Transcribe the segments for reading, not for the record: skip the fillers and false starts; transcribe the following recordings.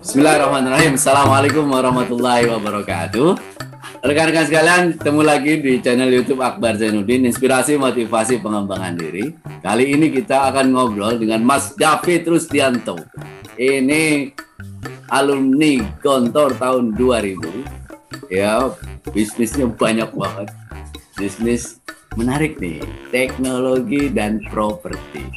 Bismillahirrahmanirrahim. Assalamualaikum warahmatullahi wabarakatuh. Rekan-rekan sekalian, ketemu lagi di channel YouTube Akbar Zainuddin, Inspirasi Motivasi Pengembangan Diri. Kali ini kita akan ngobrol dengan Mas David Rusdianto. Ini alumni Gontor tahun 2000. Ya, bisnisnya banyak banget. Bisnis menarik nih, teknologi dan properti.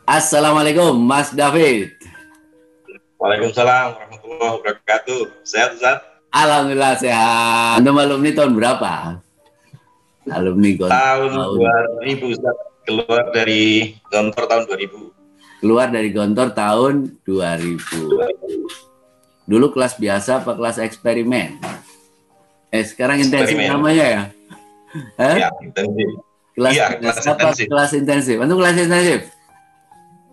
Assalamualaikum, Mas David. Waalaikumsalam warahmatullahi wabarakatuh. Sehat, Ustaz? Alhamdulillah sehat. Anda alumni tahun berapa? Alumni tahun 2000, Ustaz. Keluar dari Gontor tahun 2000. Keluar dari Gontor tahun 2000. Dulu kelas biasa apa kelas eksperimen? Sekarang intensif namanya ya? Ya, intensif. Kelas biasa apa kelas intensif? Untuk kelas intensif?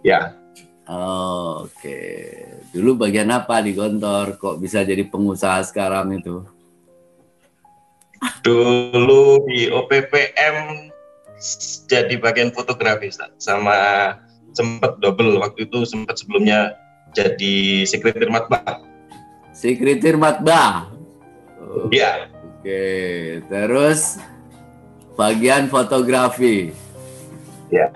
Ya. Oke. Dulu bagian apa di Gontor? Kok bisa jadi pengusaha sekarang itu? Dulu di OPPM jadi bagian fotografi, Ustaz. Sama sempat double waktu itu, sempat sebelumnya jadi sekretir matbah. Sekretir matbah. Iya. Oke. Terus bagian fotografi. Ya.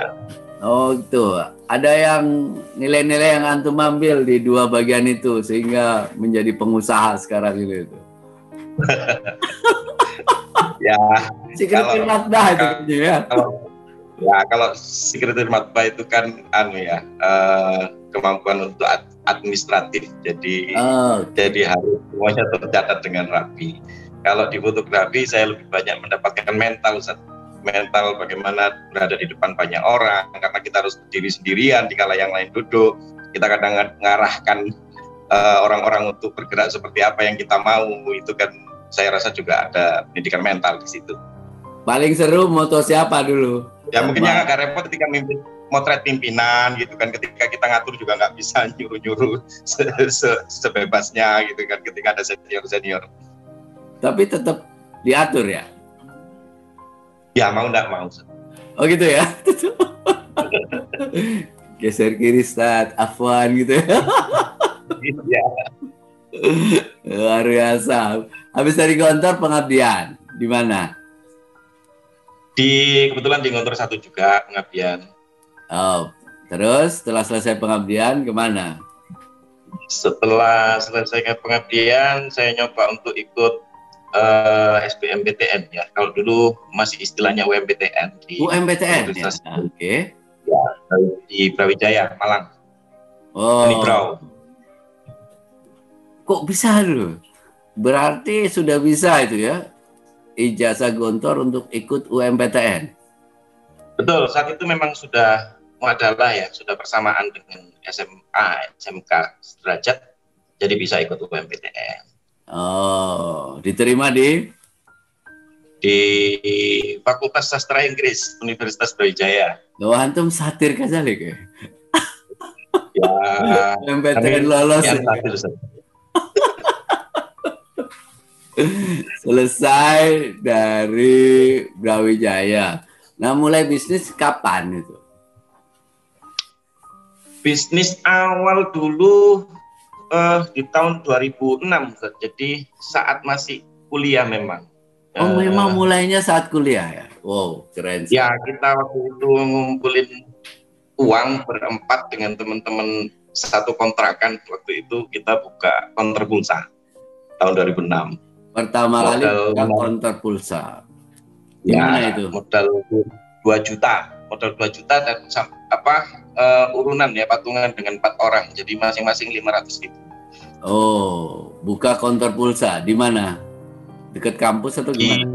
Oh itu. Ada yang nilai-nilai yang antum ambil di dua bagian itu sehingga menjadi pengusaha sekarang ini itu. Ya. Sekretir matbah itu ya. Kalau sekretir matbah itu kan kemampuan untuk administratif. Jadi harus semuanya tercatat dengan rapi. Kalau di fotografi saya lebih banyak mendapatkan mental, Ustaz. Mental bagaimana berada di depan banyak orang, karena kita harus berdiri sendirian di kala yang lain duduk. Kita kadang mengarahkan orang-orang untuk bergerak seperti apa yang kita mau. Itu kan saya rasa juga ada pendidikan mental di situ. Paling seru moto siapa dulu? Ya mungkin yang agak repot ketika motret pimpinan gitu kan, ketika kita ngatur juga nggak bisa nyuruh-nyuruh sebebasnya gitu kan, ketika ada senior-senior. Tapi tetap diatur ya? Ya mau nggak mau. Oh gitu ya? Geser kiri start, afwan gitu ya? Iya. Luar biasa. Habis dari Gontor pengabdian, di mana? Kebetulan di Gontor 1 juga pengabdian. Oh, terus setelah selesai pengabdian kemana? Setelah selesai pengabdian, saya nyoba untuk ikut SBMPTN ya. Kalau dulu masih istilahnya UMPTN di UMPTN ya. Oke. Ya, di Brawijaya, Malang. Oh. Unibrau. Kok bisa dulu? Berarti sudah bisa itu ya? Ijazah Gontor untuk ikut UMPTN. Betul, saat itu memang sudah muadalah ya, sudah bersamaan dengan SMA, SMK sederajat, jadi bisa ikut UMPTN. Oh, diterima di Fakultas Sastra Inggris Universitas Brawijaya. Loh, antum satir kazalik ya? Ya, UMPTN lolos. Ya, selesai dari Brawijaya. Nah, mulai bisnis kapan itu? Bisnis awal dulu di tahun 2006, jadi saat masih kuliah memang. Oh, memang mulainya saat kuliah ya? Wow, keren. Ya, kita waktu itu ngumpulin uang berempat dengan teman-teman satu kontrakan. Waktu itu kita buka konter pulsa tahun 2006. Pertama kali buka konter pulsa. Gimana ya, itu? Modal 2 juta. Modal 2 juta dan urunan ya, patungan dengan 4 orang. Jadi masing-masing 500.000. Oh, buka konter pulsa di mana? Dekat kampus atau gimana?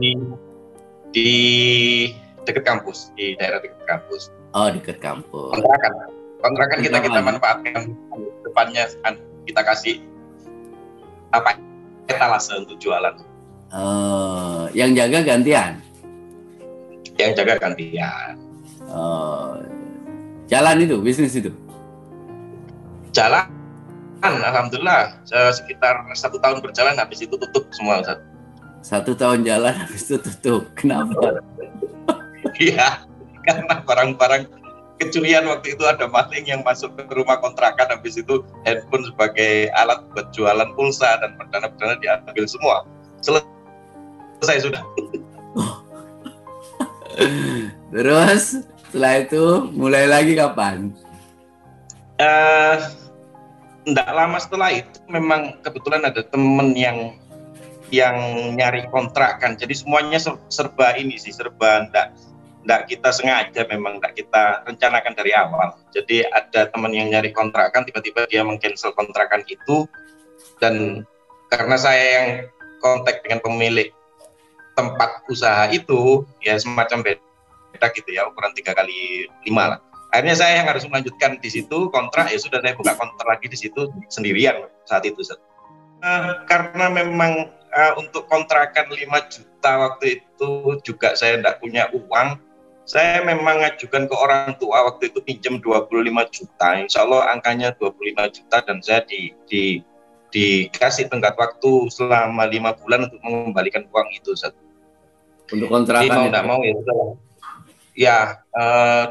Di dekat kampus, di daerah dekat kampus. Oh, dekat kampus. Kontrakan kita manfaatkan, depannya kita kasih etalase untuk jualan. Yang jaga gantian? Yang jaga gantian. Oh, jalan itu, bisnis itu? Jalan, alhamdulillah sekitar 1 tahun berjalan, habis itu tutup semua, Ustaz. 1 tahun jalan, habis itu tutup. Kenapa? Iya, karena barang-barang kecurian waktu itu, ada maling yang masuk ke rumah kontrakan, habis itu handphone sebagai alat buat jualan pulsa dan perdana-perdana diambil semua. Selesai sudah. Terus setelah itu mulai lagi kapan? Nggak lama setelah itu memang kebetulan ada temen yang nyari kontrakan, jadi semuanya serba ini sih, serba nggak kita sengaja, memang nggak kita rencanakan dari awal. Jadi ada teman yang nyari kontrakan, tiba-tiba dia meng-cancel kontrakan itu, dan karena saya yang kontak dengan pemilik tempat usaha itu, ya semacam beda gitu ya, ukuran 3x5 lah. Akhirnya saya yang harus melanjutkan di situ kontrak, ya sudah, saya buka kontrak lagi di situ sendirian saat itu. Karena memang untuk kontrakan 5 juta waktu itu juga saya tidak punya uang. Saya memang ngajukan ke orang tua waktu itu pinjam 25 juta. Insya Allah angkanya 25 juta, dan saya dikasih tenggat waktu selama 5 bulan untuk mengembalikan uang itu. Untuk kontrakan. Jadi mau tidak mau ya sudah. Ya,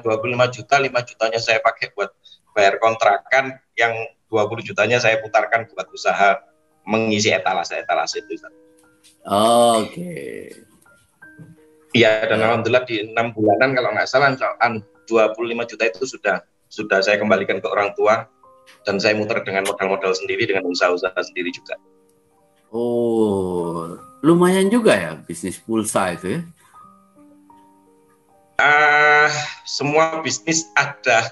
25 juta, 5 jutanya saya pakai buat bayar kontrakan, yang 20 jutanya saya putarkan buat usaha mengisi etalase itu. Oke. Iya, dan alhamdulillah di 6 bulanan kalau nggak salah 25 juta itu sudah saya kembalikan ke orang tua, dan saya muter dengan modal-modal sendiri, dengan usaha-usaha sendiri juga. Oh, lumayan juga ya bisnis pulsa itu ya? Semua bisnis ada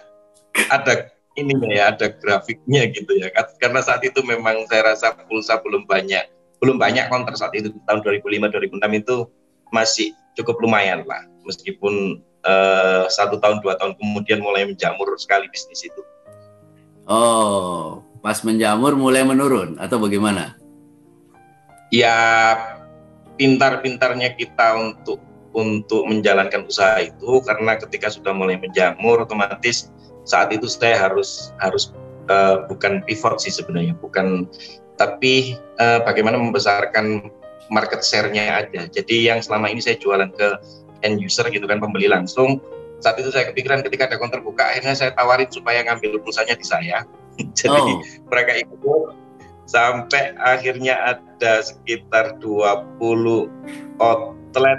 ininya ya, ada grafiknya gitu ya. Karena saat itu memang saya rasa pulsa belum banyak counter saat itu, tahun 2005-2006 itu masih cukup lumayan lah, meskipun 1 tahun 2 tahun kemudian mulai menjamur sekali bisnis itu. Oh, pas menjamur mulai menurun atau bagaimana? Ya, pintar-pintarnya kita untuk menjalankan usaha itu, karena ketika sudah mulai menjamur, otomatis saat itu saya harus bukan pivot sih sebenarnya, tapi bagaimana membesarkan market share-nya aja. Jadi yang selama ini saya jualan ke end user gitu kan, pembeli langsung, saat itu saya kepikiran ketika ada counter buka, akhirnya saya tawarin supaya ngambil pulsanya di saya. Jadi mereka ikut, sampai akhirnya ada sekitar 20 outlet,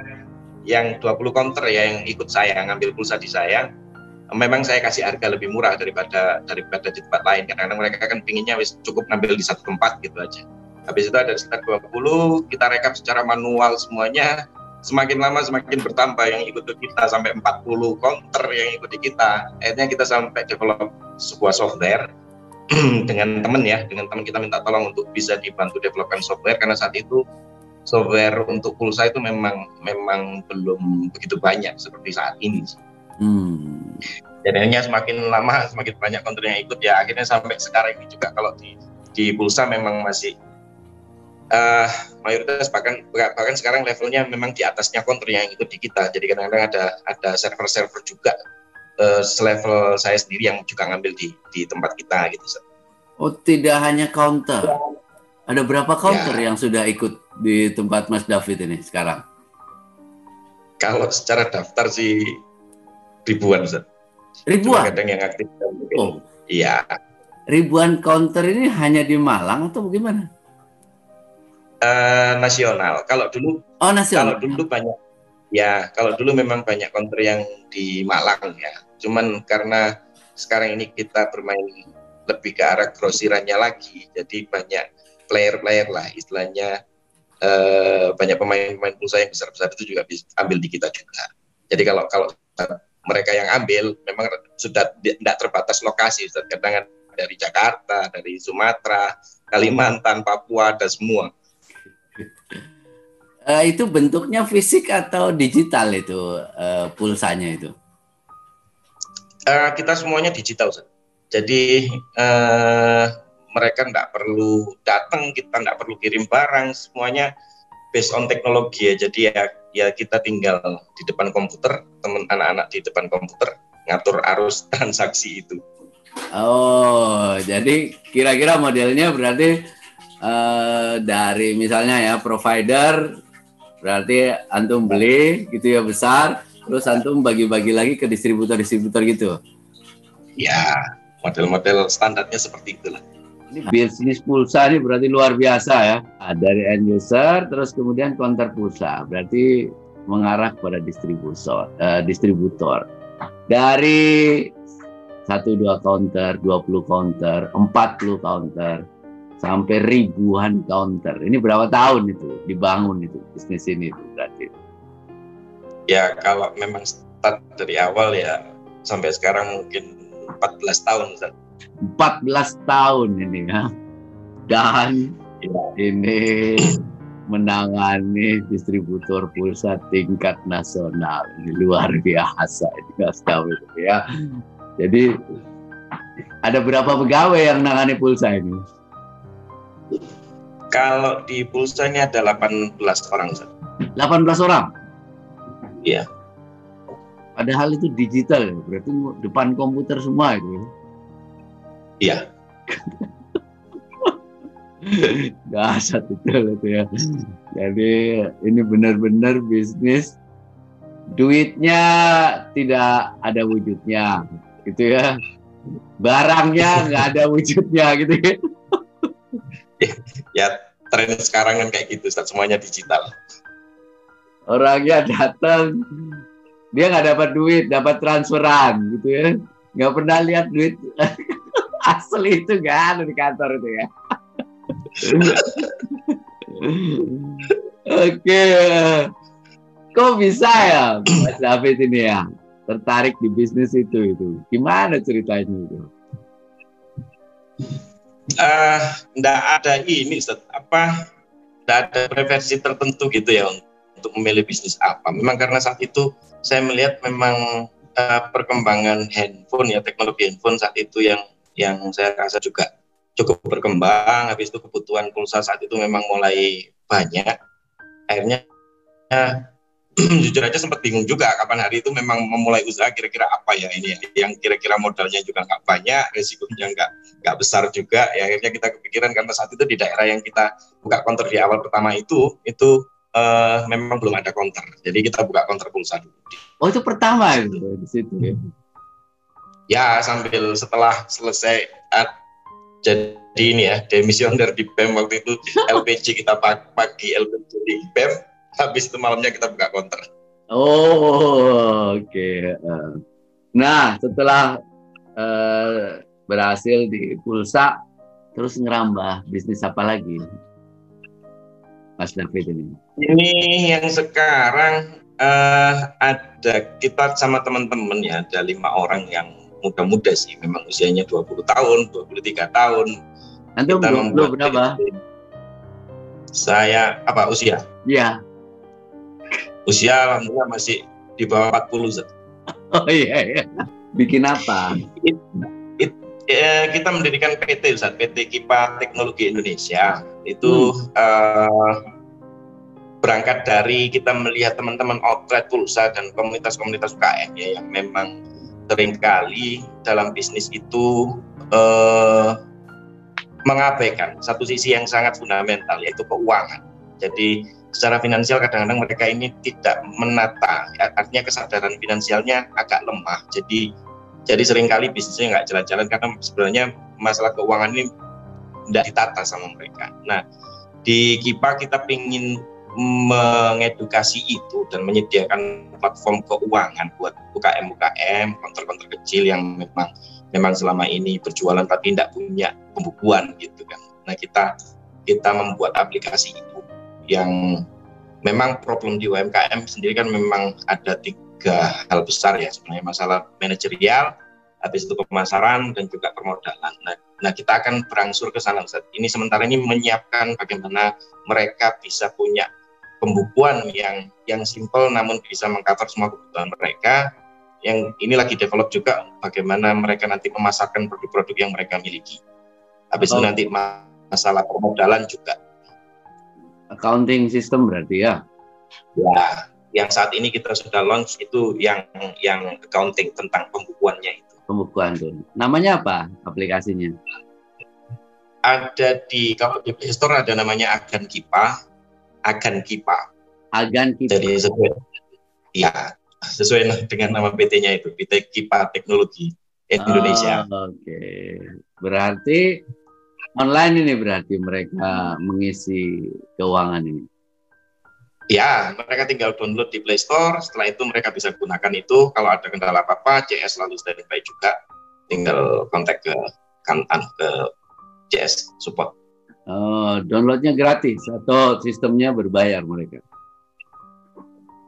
yang 20 counter ya yang ikut saya ngambil pulsa di saya. Memang saya kasih harga lebih murah daripada di tempat lain, karena mereka kan pinginnya cukup ngambil di satu tempat gitu aja. Habis itu ada sekitar 20, kita rekap secara manual semuanya. Semakin lama semakin bertambah yang ikut ke kita, sampai 40 counter yang ikut di kita. Akhirnya kita sampai develop sebuah software dengan teman kita minta tolong untuk bisa dibantu developkan software, karena saat itu software untuk pulsa itu memang belum begitu banyak seperti saat ini. Dan akhirnya semakin lama semakin banyak counter yang ikut, ya akhirnya sampai sekarang ini juga kalau di pulsa memang masih mayoritas, bahkan sekarang levelnya memang di atasnya counter yang ikut di kita. Jadi kadang-kadang ada server juga selevel saya sendiri yang juga ngambil di tempat kita gitu. Oh, tidak hanya counter, ada berapa counter yang sudah ikut di tempat Mas David ini sekarang? Kalau secara daftar sih ribuan, Ustaz. Ribuan? Cuma kadang yang aktif. Oh, iya. Ribuan counter ini hanya di Malang atau bagaimana? Nasional. Kalau dulu nasional. Kalau dulu banyak. Ya, kalau dulu memang banyak counter yang di Malang ya. Cuman karena sekarang ini kita bermain lebih ke arah grosirannya lagi, jadi banyak player lah istilahnya, banyak pemain pulsa yang besar-besar itu juga bisa ambil di kita juga. Jadi kalau mereka yang ambil memang sudah tidak terbatas lokasi, kadang dari Jakarta, dari Sumatera, Kalimantan, Papua, ada semua. Itu bentuknya fisik atau digital itu pulsanya itu? Kita semuanya digital, Ustaz. Jadi mereka nggak perlu datang, kita nggak perlu kirim barang, semuanya based on teknologi ya. Jadi ya ya kita tinggal di depan komputer, anak-anak di depan komputer ngatur arus transaksi itu. Oh, jadi kira-kira modelnya berarti dari misalnya ya provider, berarti antum beli gitu ya besar, terus antum bagi-bagi lagi ke distributor-distributor gitu. Ya, model-model standarnya seperti itulah. Ini bisnis pulsa ini berarti luar biasa ya. Dari end user terus kemudian counter pulsa. Berarti mengarah pada distributor. Dari 1-2 counter, 20 counter, 40 counter, sampai ribuan counter. Ini berapa tahun itu dibangun itu bisnis ini itu berarti? Ya kalau memang start dari awal ya sampai sekarang mungkin 14 tahun. 14 tahun ini ya. Dan ya, ini menangani distributor pulsa tingkat nasional. Ini luar biasa ini Mas David ya. Jadi ada berapa pegawai yang menangani pulsa ini? Kalau di pulsa ini ada 18 orang. 18 orang? Iya. Padahal itu digital, berarti depan komputer semua itu. Iya. Dasar betul itu ya. Jadi ini benar-benar bisnis duitnya tidak ada wujudnya, gitu ya. Barangnya nggak ada wujudnya, gitu ya. Ya tren sekarang kan kayak gitu, semuanya digital. Orangnya datang, dia nggak dapat duit, dapat transferan, gitu ya. Nggak pernah lihat duit asli itu nggak ada di kantor itu ya. Oke, kok bisa ya Mas David ini ya tertarik di bisnis itu? Gimana ceritanya itu? Nggak ada ini, nggak ada preferensi tertentu gitu ya untuk memilih bisnis apa. Memang karena saat itu saya melihat memang perkembangan handphone ya, teknologi handphone saat itu yang saya rasa juga cukup berkembang. Habis itu kebutuhan pulsa saat itu memang mulai banyak. Akhirnya jujur aja sempat bingung juga kapan hari itu memang memulai usaha kira-kira apa ya ini yang kira-kira modalnya juga nggak banyak, resikonya nggak besar juga. Ya akhirnya kita kepikiran karena saat itu di daerah yang kita buka counter di awal pertama itu memang belum ada counter. Jadi kita buka counter pulsa dulu. Oh itu pertama itu di situ ya? Ya sambil setelah selesai jadi ini ya demisioner di BEM waktu itu LPG kita pagi LPG di BEM, habis itu malamnya kita buka counter. Oh oke. Nah setelah berhasil di pulsa, terus ngerambah bisnis apa lagi, Mas David ini? Ini yang sekarang ada kita sama teman-teman ya, ada 5 orang yang muda-muda sih, memang usianya 20 tahun, 23 tahun. Nanti umur berapa? Saya usia? Iya. Usia alhamdulillah masih di bawah 40. Oh iya. Bikin apa? Kita mendirikan PT Ustaz, PT Kipa Teknologi Indonesia. Itu berangkat dari kita melihat teman-teman outlet pulsa dan komunitas-komunitas UKM ya, yang memang seringkali dalam bisnis itu mengabaikan satu sisi yang sangat fundamental, yaitu keuangan. Jadi secara finansial kadang-kadang mereka ini tidak menata, artinya kesadaran finansialnya agak lemah. Jadi seringkali bisnisnya nggak jalan-jalan karena sebenarnya masalah keuangan ini tidak ditata sama mereka. Nah, di Kipa kita ingin mengedukasi itu dan menyediakan platform keuangan buat UKM, counter-counter kecil yang memang selama ini berjualan tapi tidak punya pembukuan gitu kan. Nah, kita membuat aplikasi itu yang memang problem di UMKM sendiri kan memang ada 3 hal besar ya sebenarnya, masalah manajerial, habis itu pemasaran dan juga permodalan. Nah kita akan berangsur ke sana Ustaz. Ini sementara ini menyiapkan bagaimana mereka bisa punya pembukuan yang simple namun bisa mengcover semua kebutuhan mereka. Yang ini lagi develop juga bagaimana mereka nanti memasarkan produk-produk yang mereka miliki. Habis itu nanti masalah permodalan juga. Accounting system berarti ya? Ya, yang saat ini kita sudah launch itu yang accounting tentang pembukuannya itu. Pembukuan tuh. Namanya apa aplikasinya? Ada kalau di Play Store ada namanya Agan Kipa. Agan Kipa. Agan Kipa. Jadi sesuai dengan nama PT-nya itu, PT Kipa Teknologi Indonesia. Oke. Berarti online ini berarti mereka mengisi keuangan ini. Ya, mereka tinggal download di Play Store. Setelah itu mereka bisa gunakan itu. Kalau ada kendala apa-apa, CS selalu standby juga. Tinggal kontak ke CS support. Downloadnya gratis atau sistemnya berbayar mereka?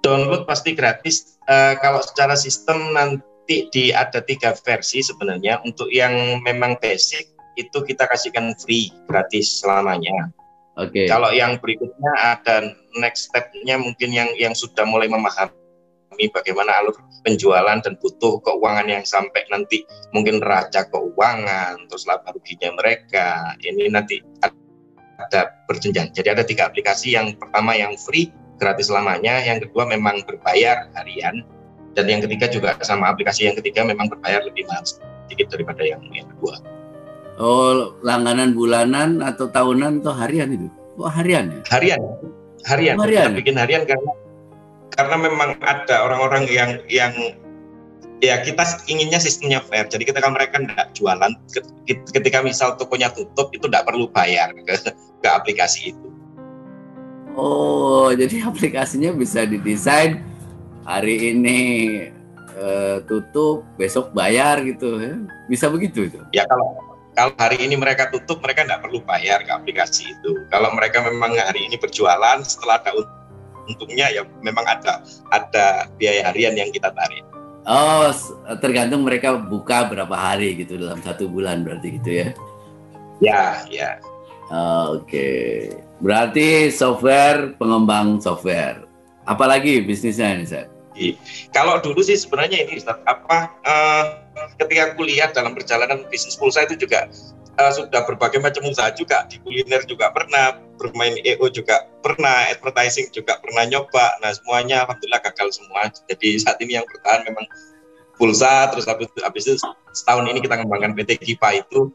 Download pasti gratis. Kalau secara sistem nanti ada 3 versi sebenarnya. Untuk yang memang basic itu kita kasihkan free, gratis selamanya. Oke. Kalau yang berikutnya ada next step-nya mungkin yang sudah mulai memahami bagaimana alur penjualan dan butuh keuangan yang sampai nanti mungkin neraca keuangan, terus laba ruginya mereka. Ini nanti ada berjenjang. Jadi ada 3 aplikasi. Yang pertama yang free, gratis selamanya. Yang kedua memang berbayar harian. Dan yang ketiga juga sama aplikasi yang ketiga memang berbayar lebih mahal sedikit daripada yang kedua. Oh, langganan bulanan atau tahunan atau harian itu? Oh, harian ya? Harian. Oh, harian. Kita bikin harian karena memang ada orang-orang yang ya kita inginnya sistemnya fair. Jadi ketika mereka tidak jualan, ketika misal tokonya tutup itu tidak perlu bayar ke aplikasi itu. Oh, jadi aplikasinya bisa didesain hari ini tutup, besok bayar gitu ya? Bisa begitu itu? Ya kalau hari ini mereka tutup, mereka tidak perlu bayar ke aplikasi itu. Kalau mereka memang hari ini berjualan, setelah ada untungnya ya memang ada biaya harian yang kita tarik. Oh, tergantung mereka buka berapa hari gitu dalam 1 bulan berarti gitu ya? Ya. Oke. Berarti software, pengembang software. Apalagi bisnisnya ini, Ustaz? Kalau dulu sih sebenarnya ini Ustaz, ketika kuliah dalam perjalanan bisnis pulsa itu juga sudah berbagai macam usaha juga, di kuliner juga pernah, bermain EO juga pernah, advertising juga pernah nyoba. Nah semuanya alhamdulillah gagal semua. Jadi saat ini yang bertahan memang pulsa. Terus habis itu setahun ini kita kembangkan PT Kipa itu,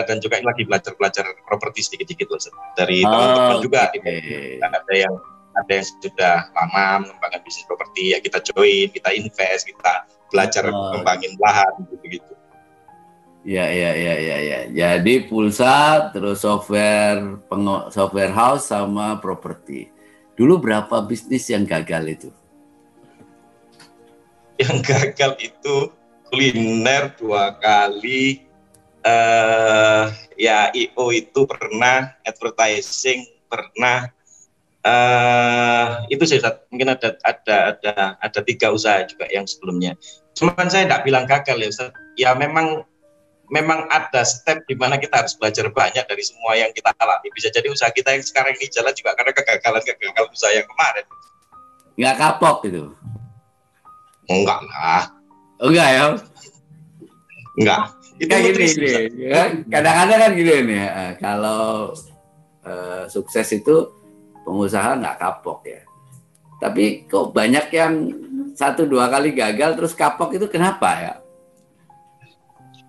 dan juga lagi belajar properti sedikit-sedikit dari teman-teman juga. Ada yang sudah lama mengembangkan bisnis properti, ya kita join, kita invest, kita belajar mengembangin lahan gitu. Ya. Jadi pulsa, terus software house sama properti. Dulu berapa bisnis yang gagal itu? Yang gagal itu kuliner 2 kali, ya IO itu pernah, advertising pernah. Itu sih mungkin ada 3 usaha juga yang sebelumnya. Cuman saya tidak bilang gagal ya Ustaz. Ya memang ada step di mana kita harus belajar banyak dari semua yang kita alami. Bisa jadi usaha kita yang sekarang ini jalan juga karena kegagalan usaha yang kemarin. Nggak kapok gitu? Enggak lah. Enggak ya? Enggak. Itu gini. Kadang-kadang kan gini nih, kalau sukses itu pengusaha nggak kapok ya. Tapi kok banyak yang 1-2 kali gagal terus kapok, itu kenapa ya?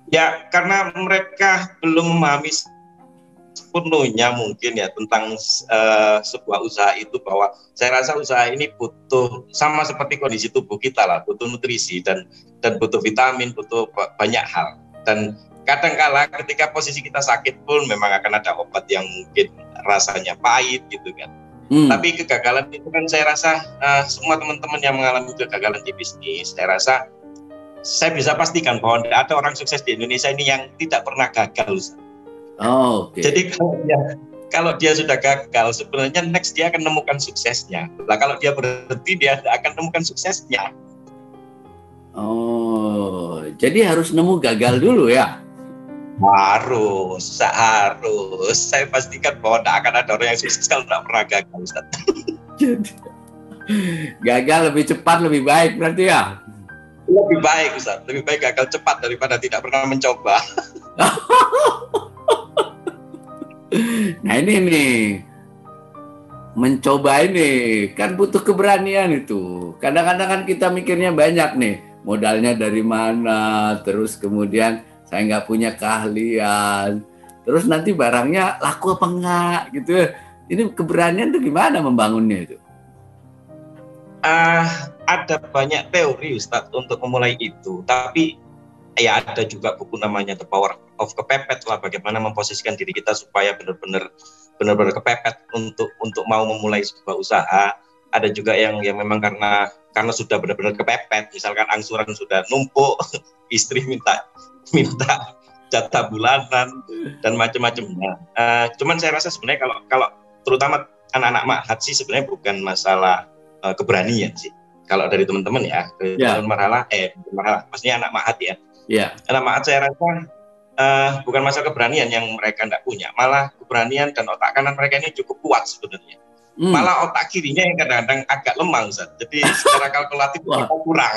Ya karena mereka belum memahami sepenuhnya mungkin ya tentang sebuah usaha itu, bahwa saya rasa usaha ini butuh sama seperti kondisi tubuh kita lah, butuh nutrisi dan butuh vitamin, butuh banyak hal. Dan kadang-kala ketika posisi kita sakit pun memang akan ada obat yang mungkin rasanya pahit gitu kan. Tapi kegagalan itu kan saya rasa semua teman-teman yang mengalami kegagalan di bisnis, saya bisa pastikan bahwa tidak ada orang sukses di Indonesia ini yang tidak pernah gagal. Okay. Jadi kalau dia sudah gagal, sebenarnya next dia akan menemukan suksesnya. Nah kalau dia berhenti, dia akan menemukan suksesnya. Oh, jadi harus nemu gagal dulu ya? Harus. Saya pastikan bahwa tidak akan ada orang yang sukses kalau tidak pernah gagal, Ustaz. Jadi, gagal lebih cepat lebih baik berarti ya? Lebih baik, Ustaz. Lebih baik gagal cepat daripada tidak pernah mencoba. Nah ini nih, mencoba ini kan butuh keberanian itu. Kadang-kadang kan kita mikirnya banyak nih, modalnya dari mana, terus kemudian saya nggak punya keahlian, terus nanti barangnya laku apa enggak gitu. Ini keberanian tuh gimana membangunnya itu? Ada banyak teori Ustadz untuk memulai itu, tapi ya ada juga buku namanya The Power of Kepepet lah, bagaimana memposisikan diri kita supaya benar-benar kepepet untuk mau memulai sebuah usaha. Ada juga yang memang karena sudah benar-benar kepepet, misalkan angsuran sudah numpuk, istri minta jatah bulanan dan macam-macamnya. Cuman saya rasa sebenarnya kalau terutama anak-anak ma'had sih sebenarnya bukan masalah keberanian sih. Kalau dari teman-teman ya, maksudnya anak ma'had ya. Yeah. Anak ma'had saya rasa bukan masalah keberanian yang mereka tidak punya, malah keberanian dan otak kanan mereka ini cukup kuat sebenarnya. Malah otak kirinya yang kadang-kadang agak lemah, Ustaz. Jadi secara kalkulatif kurang.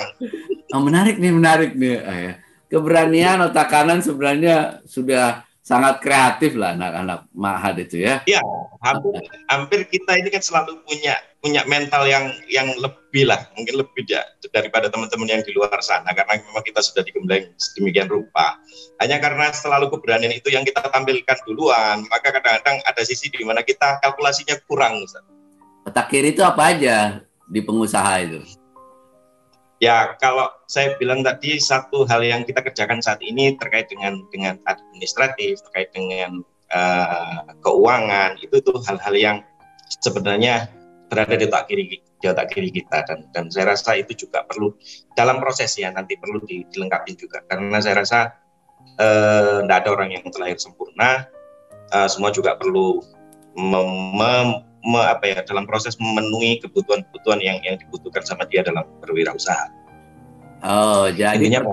Menarik nih. Keberanian otak kanan sebenarnya sudah sangat kreatif lah anak-anak ma'had itu ya. Ya, hampir kita ini kan selalu punya mental yang lebih lah, mungkin lebih daripada teman-teman yang di luar sana, karena memang kita sudah digembleng sedemikian rupa. Hanya karena selalu keberanian itu yang kita tampilkan duluan, maka kadang-kadang ada sisi di mana kita kalkulasinya kurang, Ustaz. Otak kiri itu apa aja di pengusaha itu? Ya, kalau saya bilang tadi, satu hal yang kita kerjakan saat ini terkait dengan administratif, terkait dengan keuangan, itu tuh hal-hal yang sebenarnya berada di otak kiri kita, dan saya rasa itu juga perlu dalam proses ya, nanti perlu dilengkapi juga, karena saya rasa tidak ada orang yang terlahir sempurna, semua juga perlu dalam proses memenuhi kebutuhan yang dibutuhkan sama dia dalam berwirausaha. Oh, jadi intinya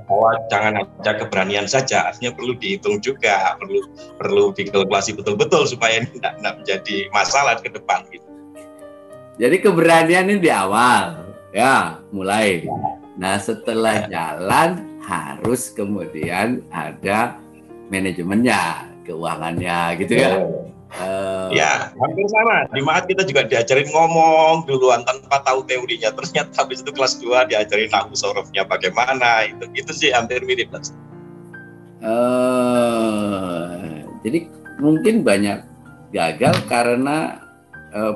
bahwa jangan aja keberanian saja, artinya perlu dihitung juga, perlu dikalkulasi betul-betul supaya ini tidak menjadi masalah ke depan gitu. Jadi keberanian ini di awal, ya mulai. Nah setelah jalan harus kemudian ada manajemennya, keuangannya gitu ya. Ya, hampir sama. Di ma'had kita juga diajarin ngomong duluan tanpa tahu teorinya. Ternyata habis itu kelas 2 diajarin nahwu sorofnya bagaimana. Itu sih hampir mirip. Jadi mungkin banyak gagal karena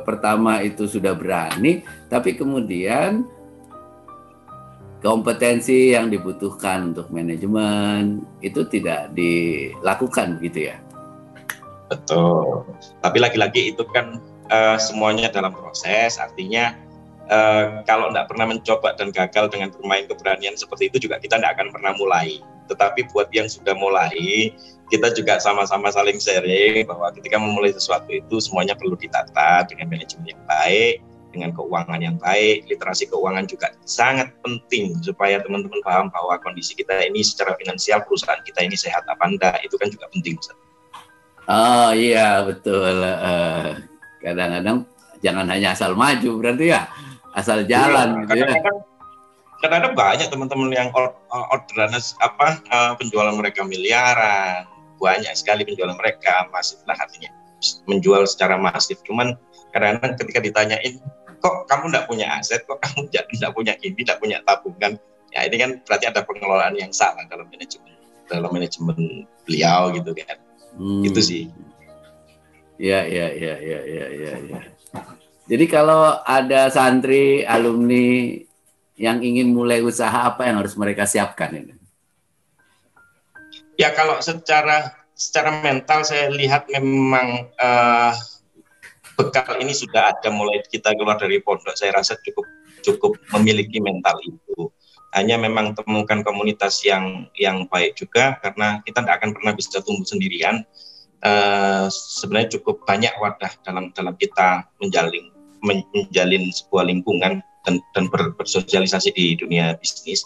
pertama itu sudah berani, tapi kemudian kompetensi yang dibutuhkan untuk manajemen itu tidak dilakukan gitu ya. Betul. Tapi lagi-lagi itu kan semuanya dalam proses, artinya kalau tidak pernah mencoba dan gagal dengan bermain keberanian seperti itu juga kita tidak akan pernah mulai. Tetapi buat yang sudah mulai, kita juga sama-sama saling sharing bahwa ketika memulai sesuatu itu semuanya perlu ditata dengan manajemen yang baik, dengan keuangan yang baik. Literasi keuangan juga sangat penting supaya teman-teman paham bahwa kondisi kita ini secara finansial, perusahaan kita ini sehat apa enggak, itu kan juga penting, Ustaz. Oh iya betul. Kadang-kadang jangan hanya asal maju, berarti ya asal jalan. Gitu ya. Kadang-kadang banyak teman-teman yang orderan penjualan mereka miliaran, banyak sekali penjualan mereka masif lah, artinya menjual secara masif. Cuman kadang-kadang ketika ditanyain, kok kamu tidak punya aset, kok kamu tidak punya ini, tidak punya tabungan, ya ini kan berarti ada pengelolaan yang salah dalam manajemen beliau gitu kan. Itu sih. Ya. Jadi kalau ada santri, alumni yang ingin mulai usaha, apa yang harus mereka siapkan ini? Ya kalau secara mental saya lihat memang bekal ini sudah ada mulai kita keluar dari pondok. Saya rasa cukup memiliki mental itu. Hanya memang temukan komunitas yang baik juga, karena kita tidak akan pernah bisa tumbuh sendirian. Sebenarnya cukup banyak wadah dalam kita menjalin sebuah lingkungan dan bersosialisasi di dunia bisnis,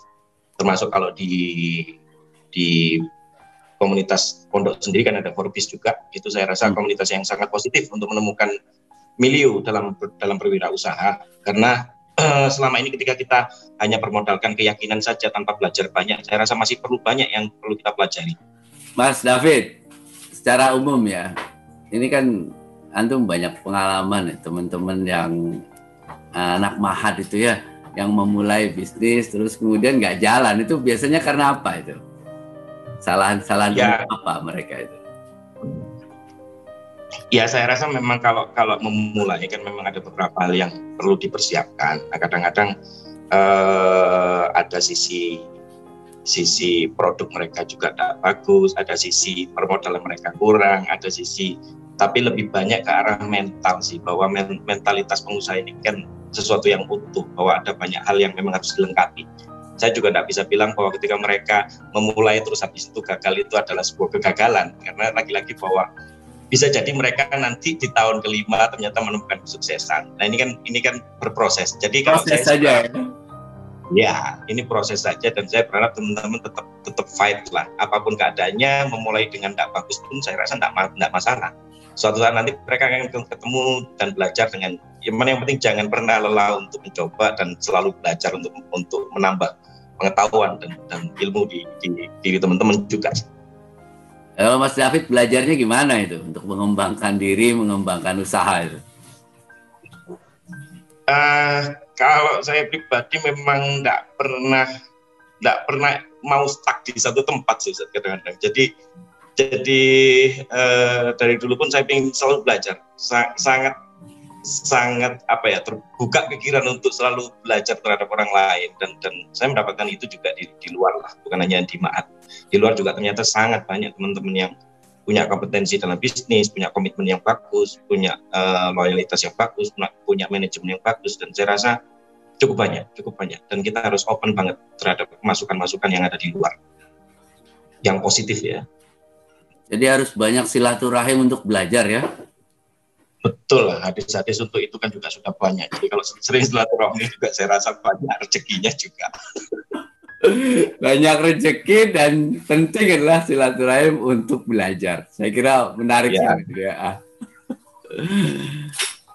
termasuk kalau di komunitas pondok sendiri kan ada Forbis juga. Itu saya rasa komunitas yang sangat positif untuk menemukan milieu dalam berwirausaha, karena selama ini ketika kita hanya bermodalkan keyakinan saja tanpa belajar banyak, saya rasa masih banyak yang perlu kita pelajari. Mas David, secara umum ya, ini kan antum banyak pengalaman ya, teman-teman yang anak mahat itu ya, yang memulai bisnis terus kemudian nggak jalan, itu biasanya karena apa itu? Kesalahan Ya, apa mereka itu? ya saya rasa memang kalau memulai kan memang ada beberapa hal yang perlu dipersiapkan. Nah, kadang-kadang ada sisi produk mereka juga tidak bagus, ada sisi permodalan mereka kurang, ada sisi, tapi lebih banyak ke arah mental sih, bahwa mentalitas pengusaha ini kan sesuatu yang utuh, bahwa ada banyak hal yang memang harus dilengkapi. Saya juga tidak bisa bilang bahwa ketika mereka memulai terus habis itu gagal itu adalah sebuah kegagalan, karena lagi-lagi bahwa bisa jadi mereka nanti di tahun kelima ternyata menemukan kesuksesan. Nah ini kan berproses. Jadi kalau Proses saya saja. Ya, ini proses saja, dan saya berharap teman-teman tetap fight lah. Apapun keadaannya, memulai dengan tidak bagus pun saya rasa tidak masalah. Suatu saat nanti mereka akan ketemu dan belajar dengan, yang penting jangan pernah lelah untuk mencoba dan selalu belajar untuk menambah pengetahuan dan ilmu di teman-teman juga. Mas David belajarnya gimana itu untuk mengembangkan diri, mengembangkan usaha itu? Kalau saya pribadi memang tidak pernah mau stuck di satu tempat sih kadang-kadang. Jadi dari dulu pun saya ingin selalu belajar, sangat terbuka pikiran untuk selalu belajar terhadap orang lain, dan saya mendapatkan itu juga di luar lah, bukan hanya di Mahat. Di luar juga ternyata sangat banyak teman-teman yang punya kompetensi dalam bisnis, punya komitmen yang bagus, punya loyalitas yang bagus, punya manajemen yang bagus, dan saya rasa cukup banyak, dan kita harus open banget terhadap masukan-masukan yang ada di luar, yang positif ya. Jadi harus banyak silaturahim untuk belajar ya. Betul lah, hadis-hadis untuk itu kan juga sudah banyak. Jadi kalau sering silaturahmi juga saya rasa banyak rezekinya juga. Banyak rezeki dan penting adalah silaturahim untuk belajar. Saya kira menarik sekali ya.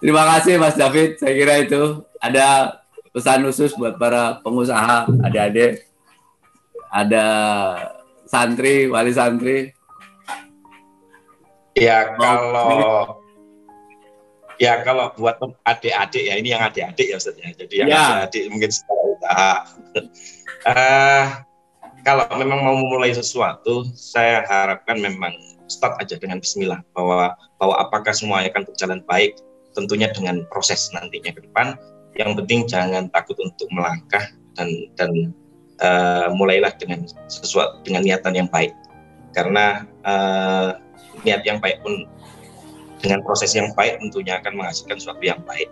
Terima kasih Mas David. Saya kira itu ada pesan khusus buat para pengusaha, adik-adik, ada santri, wali santri. Ya kalau buat adik-adik ya, ini yang adik-adik ya Ustaz ya. Jadi yang adik-adik mungkin secara usaha. Kalau memang mau memulai sesuatu, saya harapkan memang start aja dengan bismillah, bahwa apakah semuanya akan berjalan baik, tentunya dengan proses nantinya ke depan. Yang penting jangan takut untuk melangkah dan mulailah dengan sesuatu, dengan niatan yang baik, karena niat yang baik pun dengan proses yang baik tentunya akan menghasilkan sesuatu yang baik.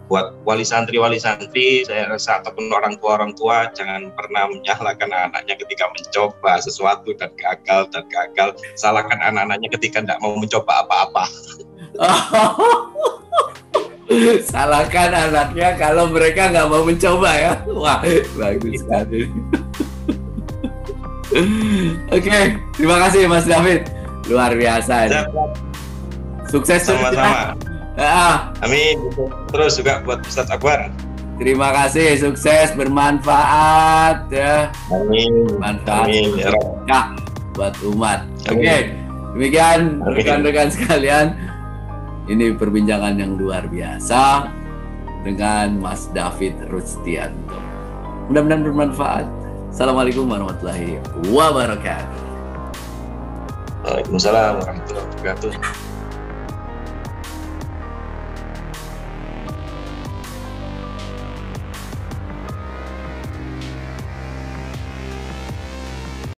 Buat wali santri saya rasa, ataupun orang tua jangan pernah menyalahkan anak-anaknya ketika mencoba sesuatu dan gagal, salahkan anak-anaknya ketika tidak mau mencoba apa-apa. Salahkan anaknya kalau mereka nggak mau mencoba ya. Wah, bagus sekali. Oke, terima kasih Mas David, luar biasa. Sukses sama-sama. Amin. Terus juga buat Ustadz Akbar. Terima kasih, sukses, bermanfaat ya. Amin. Manfaat. Amin. Ya, buat umat. Oke, demikian rekan-rekan sekalian. Ini perbincangan yang luar biasa dengan Mas David Rustianto. Mudah-mudahan bermanfaat. Assalamualaikum warahmatullahi wabarakatuh. Waalaikumsalam warahmatullahi wabarakatuh.